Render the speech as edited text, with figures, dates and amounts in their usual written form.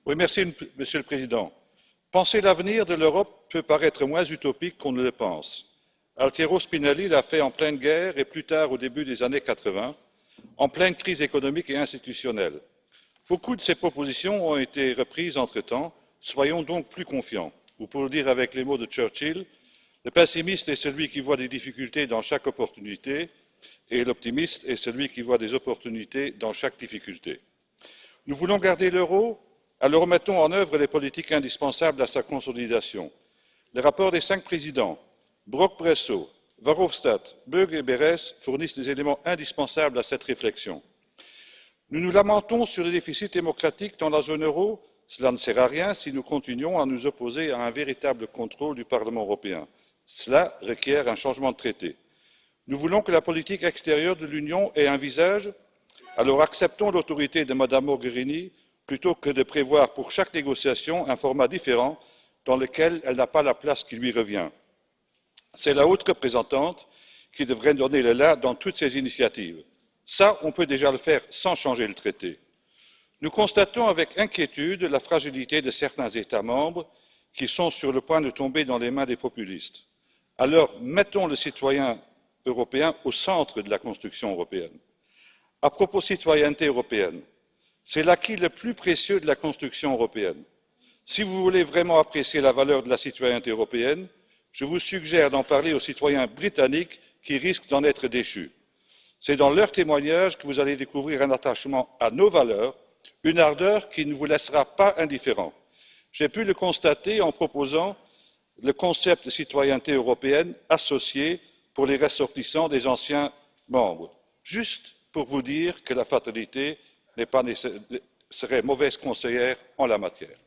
Oui, merci, Monsieur le Président. Penser l'avenir de l'Europe peut paraître moins utopique qu'on ne le pense. Altiero Spinelli l'a fait en pleine guerre et plus tard au début des années 80, en pleine crise économique et institutionnelle. Beaucoup de ces propositions ont été reprises entre-temps, soyons donc plus confiants. Ou pour le dire avec les mots de Churchill, le pessimiste est celui qui voit des difficultés dans chaque opportunité et l'optimiste est celui qui voit des opportunités dans chaque difficulté. Nous voulons garder l'euro, alors mettons en œuvre les politiques indispensables à sa consolidation. Les rapports des 5 présidents, Brok, Bresso, Verhofstadt, Böge et Berès fournissent des éléments indispensables à cette réflexion. Nous nous lamentons sur les déficits démocratiques dans la zone euro, cela ne sert à rien si nous continuons à nous opposer à un véritable contrôle du Parlement européen. Cela requiert un changement de traité. Nous voulons que la politique extérieure de l'Union ait un visage, alors acceptons l'autorité de Mme Mogherini plutôt que de prévoir pour chaque négociation un format différent dans lequel elle n'a pas la place qui lui revient. C'est la haute représentante qui devrait donner le la dans toutes ces initiatives. Ça, on peut déjà le faire sans changer le traité. Nous constatons avec inquiétude la fragilité de certains États membres qui sont sur le point de tomber dans les mains des populistes. Alors, mettons le citoyen européen au centre de la construction européenne. À propos de citoyenneté européenne, c'est l'acquis le plus précieux de la construction européenne. Si vous voulez vraiment apprécier la valeur de la citoyenneté européenne, je vous suggère d'en parler aux citoyens britanniques qui risquent d'en être déchus. C'est dans leurs témoignages que vous allez découvrir un attachement à nos valeurs, une ardeur qui ne vous laissera pas indifférent. J'ai pu le constater en proposant le concept de citoyenneté européenne associé pour les ressortissants des anciens membres, juste pour vous dire que la fatalité serait mauvaise conseillère en la matière.